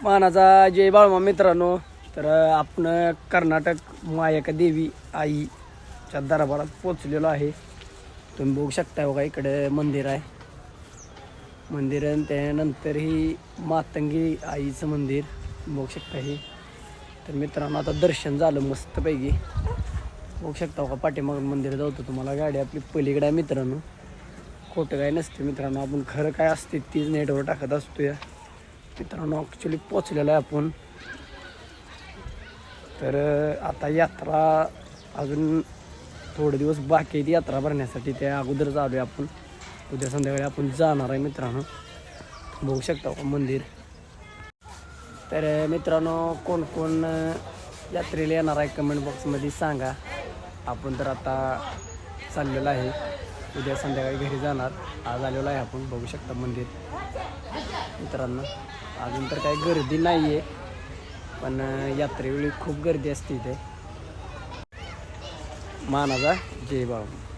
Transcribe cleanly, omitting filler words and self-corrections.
मानाचा जय बाळमा मित्रांनो. तर आपण कर्नाटक मायका देवी आईच्या दरबारात पोचलेलो आहे. तुम्ही बघू शकता बघा, इकडे मंदिर आहे. मंदिर आणि त्यानंतर ही मातंगी आईचं मंदिर बघू शकता हे. तर मित्रांनो आता दर्शन झालं मस्तपैकी. बघू शकता बघा, पाठीमाग मंदिर जाऊतं तुम्हाला. गाडी आपली पलीकडे आहे मित्रांनो. खोटं काय नसते मित्रांनो, आपण खरं काय असते तीच नेटवर टाकत असतो. या मित्रांनो ॲक्च्युली पोचलेलो आहे आपण. तर आता यात्रा अजून थोडे दिवस बाकी आहे ती यात्रा भरण्यासाठी. त्या अगोदर आलो आहे आपण. उद्या संध्याकाळी आपण जाणार आहे मित्रांनो. बघू शकता मंदिर. तर मित्रांनो कोण कोण यात्रेला येणार आहे कमेंट बॉक्समध्ये सांगा. आपण तर आता चाललेलं आहे, उद्या संध्याकाळी घरी जाणार. आज आलेलो आहे आपण. बघू शकता मंदिर मित्रांनो. अजून तर काही गर्दी नाही आहे, पण यात्रेवेळी खूप गर्दी असते इथे. मानाचा जय बाळमा.